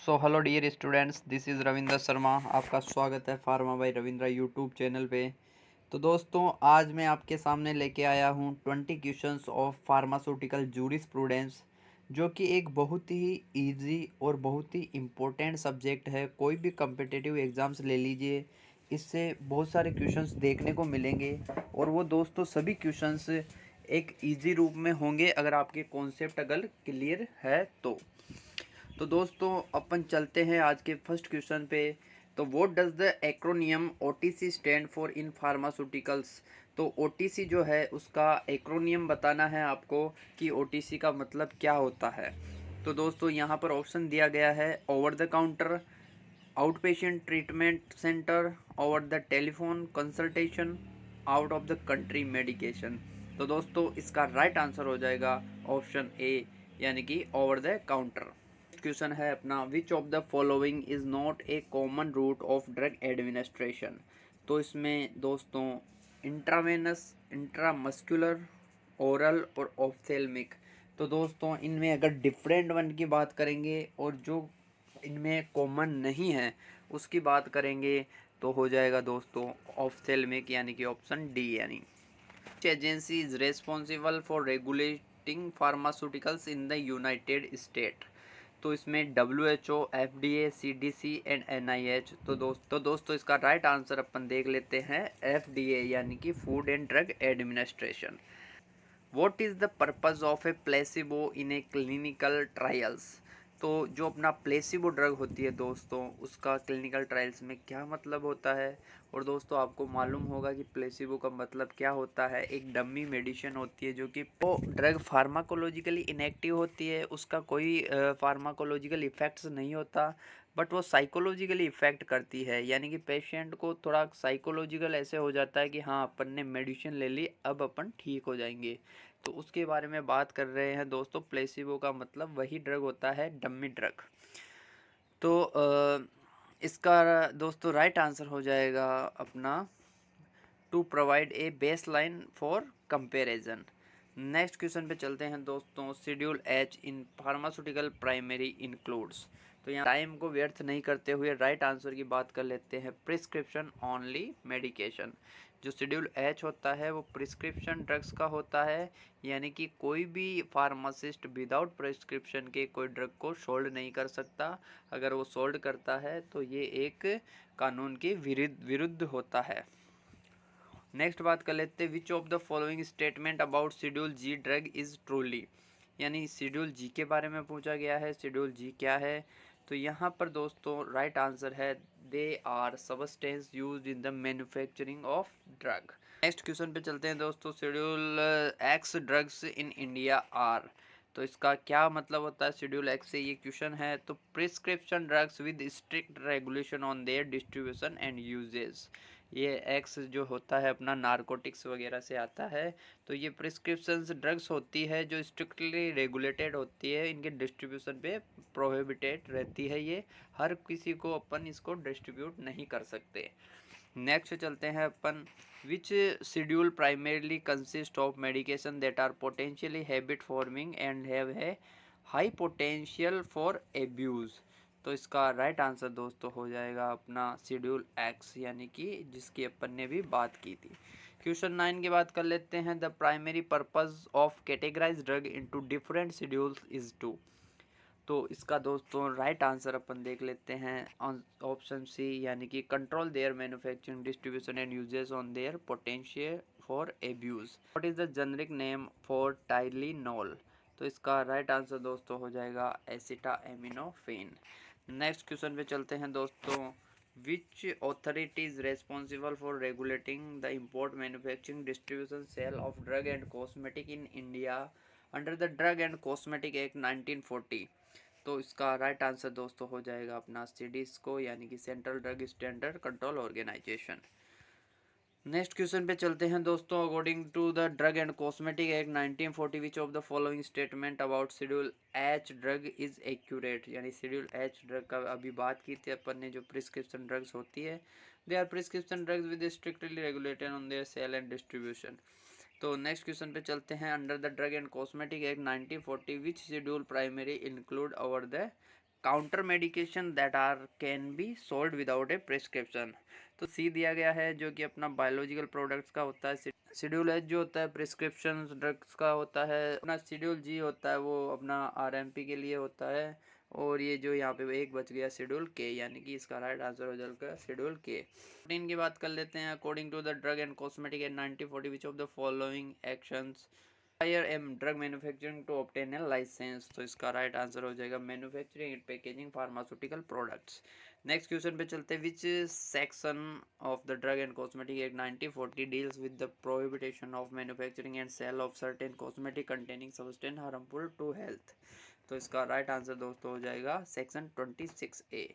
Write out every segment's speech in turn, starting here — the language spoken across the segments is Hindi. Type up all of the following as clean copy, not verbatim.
So hello dear students, this is Ravindra Sharma. आपका स्वागत है pharma by Ravindra YouTube channel पे। तो दोस्तों, आज मैं आपके सामने लेके आया हूँ 20 क्वेश्चंस ऑफ फार्मास्यूटिकल जूरिस्प्रूडेंस, जो कि एक बहुत ही इजी और बहुत ही इम्पोर्टेंट सब्जेक्ट है। कोई भी कम्पिटिटिव एग्ज़ाम्स ले लीजिए, इससे बहुत सारे क्वेश्चंस देखने को मिलेंगे और वो दोस्तों सभी क्वेश्चंस एक इजी रूप में होंगे अगर आपके कॉन्सेप्ट अगर क्लियर है तो दोस्तों अपन चलते हैं आज के फर्स्ट क्वेश्चन पे। तो what does the acromion OTC stand for in pharmaceuticals. तो ओटीसी जो है उसका एक्रोनियम बताना है आपको कि ओटीसी का मतलब क्या होता है। तो दोस्तों यहाँ पर ऑप्शन दिया गया है over the counter, out patient treatment centre, over the telephone consultation, out of the country medication. तो दोस्तों इसका राइट आंसर हो जाएगा ऑप्शन ए, यानी कि ओवर द काउंटर। क्वेश्चन है अपना, which of the following is not a common route of drug administration. तो इसमें दोस्तों इंट्रावेनस, इंट्रामस्कुलर, ओरल और ऑप्थेल्मिक। तो दोस्तों इनमें अगर डिफरेंट वन की बात करेंगे और जो इनमें कॉमन नहीं है उसकी बात करेंगे तो हो जाएगा दोस्तों ऑप्थेल्मिक, यानी कि ऑप्शन डी। यानी agency is responsible for regulating pharmaceuticals in the United state. तो इसमें WHO, FDA, CDC and NIH। तो दोस्तों इसका राइट आंसर अपन देख लेते हैं FDA, यानी कि food and drug administration. What is the purpose of A placebo in a clinical trials. तो जो अपना प्लेसिबो ड्रग होती है दोस्तों, उसका क्लिनिकल ट्रायल्स में क्या मतलब होता है। और दोस्तों आपको मालूम होगा कि प्लेसिबो का मतलब क्या होता है। एक डमी मेडिसिन होती है जो कि वो ड्रग फार्माकोलॉजिकली इनएक्टिव होती है, उसका कोई फार्माकोलॉजिकल इफेक्ट्स नहीं होता, बट वो साइकोलॉजिकली इफेक्ट करती है। यानी कि पेशेंट को थोड़ा साइकोलॉजिकल ऐसे हो जाता है कि हाँ अपन ने मेडिसिन ले ली, अब अपन ठीक हो जाएंगे। तो उसके बारे में बात कर रहे हैं दोस्तों। प्लेसिबो का मतलब वही ड्रग होता है, डम्मी ड्रग। तो इसका दोस्तों राइट आंसर हो जाएगा अपना to provide a baseline for comparison. Next question पे चलते हैं दोस्तों। Schedule H in pharmaceutical primary includes. तो यहाँ टाइम को व्यर्थ नहीं करते हुए राइट आंसर की बात कर लेते हैं, प्रिस्क्रिप्शन ओनली मेडिकेशन। जो शेड्यूल एच होता है वो प्रिस्क्रिप्शन ड्रग्स का होता है, यानी कि कोई भी फार्मासिस्ट विदाउट प्रिस्क्रिप्शन के कोई ड्रग को सोल्ड नहीं कर सकता। अगर वो सोल्ड करता है तो ये एक कानून के विरुद्ध होता है। नेक्स्ट बात कर लेते हैं, which of the following statement about schedule G drug is truly. यानी शेड्यूल जी के बारे में पूछा गया है। शेड्यूल जी क्या है। तो यहाँ पर दोस्तों राइट आंसर है they are substance used in the manufacturing of drug. Next question पे चलते हैं दोस्तों। Schedule X drugs in India are. तो इसका क्या मतलब होता है शेड्यूल एक्स से, ये क्वेश्चन है। तो prescription drugs with strict regulation on their distribution and uses. ये एक्स जो होता है अपना नारकोटिक्स वगैरह से आता है। तो ये प्रिस्क्रिप्शन ड्रग्स होती है जो स्ट्रिक्टली रेगुलेटेड होती है, इनके डिस्ट्रीब्यूशन पे प्रोहिबिटेड रहती है। ये हर किसी को अपन इसको डिस्ट्रीब्यूट नहीं कर सकते। नेक्स्ट चलते हैं अपन, which schedule primarily consist of medication that are potentially habit forming and have है हाई पोटेंशियल फॉर एब्यूज़। तो इसका राइट आंसर दोस्तों हो जाएगा अपना शेड्यूल एक्स, यानी कि जिसकी अपन ने भी बात की थी। क्वेश्चन 9 की बात कर लेते हैं। The primary purpose of categorise drug into different schedules is to. तो इसका दोस्तों राइट आंसर अपन देख लेते हैं ऑप्शन सी, यानी कि control their manufacturing distribution and uses on their potential for abuse. What is the generic name for टाइलिनॉल। तो इसका राइट आंसर दोस्तों हो जाएगा एसिटामिनोफेन। नेक्स्ट क्वेश्चन पे चलते हैं दोस्तों। Which authority is responsible for regulating the import manufacturing distribution sale of drug and cosmetic in India under the drug and cosmetic act 1940। तो इसका राइट आंसर दोस्तों हो जाएगा अपना सीडीस्को, यानी कि central drug standard control organisation. Next question पे चलते हैं दोस्तों। According to the drug and cosmetic act 1940 which of the following statement about schedule H drug is accurate. यानी शेड्यूल एच ड्रग का अभी बात की थी अपन ने, जो प्रिस्क्रिप्शन ड्रग्स होती है, they are prescription drugs with strictly regulated on their sale and distribution. तो नेक्स्ट क्वेश्चन पे चलते हैं। Under the drug and cosmetic act 1940 which schedule primary include over the counter medication that are can be sold without a prescription. तो सी दिया गया है जो कि अपना बायोलॉजिकल प्रोडक्ट्स का होता है। शेड्यूल एच जो होता है प्रिस्क्रिप्शन ड्रग्स का होता है। अपना शेड्यूल जी होता है वो अपना आरएमपी के लिए होता है। और ये जो यहाँ पे एक बच गया शेड्यूल के, यानी कि इसका राइट आंसर हो जाएगा शेड्यूल के। प्रोटीन की बात कर लेते हैं। According to the drug and cosmetic act 1940 which of the following actions Hire a drug manufacturing to obtain a license। तो इसका राइट आंसर हो जाएगा manufacturing and packaging pharmaceutical products. Next question पे चलते हैं। Which section of the drug and cosmetic act 1940 deals with the prohibition of manufacturing and sale of certain cosmetic containing substance harmful to health. तो इसका राइट आंसर दोस्तों हो जाएगा section 26A।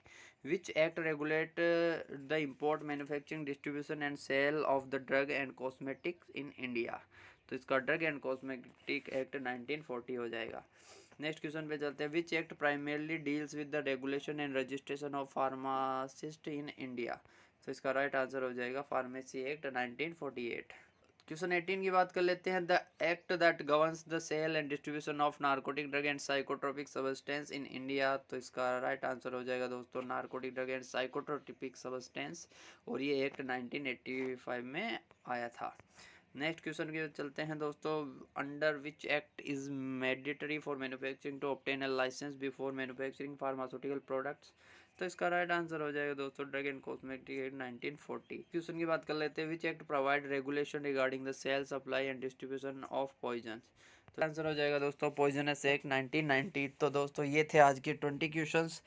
Which act regulate the import manufacturing distribution and sale of the drug and cosmetics in India. तो इसका ड्रग एंड कॉस्मेटिक एक्ट 1940 हो जाएगा। नेक्स्ट क्वेश्चन पे चलते हैं। Which act primarily deals with the regulation and registration of pharmacist in India. तो इसका राइट आंसर हो जाएगा फार्मेसी एक्ट 1948। क्वेश्चन 18 की बात कर लेते हैं। The act that governs the sale and distribution of narcotic drug and psychotropic substance in India. तो इसका राइट आंसर हो जाएगा दोस्तों narcotic drug and psychotropic substance, और ये एक्ट 1985 में आया था। नेक्स्ट क्वेश्चन के चलते हैं दोस्तों। Under which act is mandatory for manufacturing to obtain a licence before manufacturing pharmaceutical products. तो इसका राइट आंसर हो जाएगा दोस्तों drug and cosmetic act 1940। Question की बात कर लेते हैं। Which act provide regulation regarding the sale supply and distribution of poison. तो आंसर हो जाएगा दोस्तों पॉइजनस एक्ट 1990। तो दोस्तों ये थे आज के 20 क्वेश्चंस,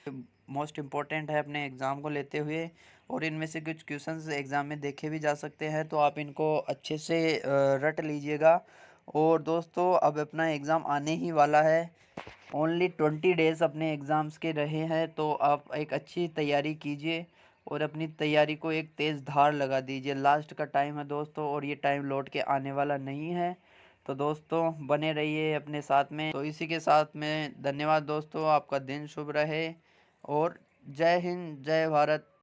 मोस्ट इंपॉर्टेंट है अपने एग्ज़ाम को लेते हुए, और इनमें से कुछ क्वेश्चंस एग्ज़ाम में देखे भी जा सकते हैं, तो आप इनको अच्छे से रट लीजिएगा। और दोस्तों अब अपना एग्ज़ाम आने ही वाला है, ओनली 20 डेज़ अपने एग्ज़ाम्स के रहे हैं, तो आप एक अच्छी तैयारी कीजिए और अपनी तैयारी को एक तेज़ धार लगा दीजिए। लास्ट का टाइम है दोस्तों, और ये टाइम लौट के आने वाला नहीं है। तो दोस्तों बने रहिए अपने साथ में। तो इसी के साथ में धन्यवाद दोस्तों, आपका दिन शुभ रहे, और जय हिंद जय भारत।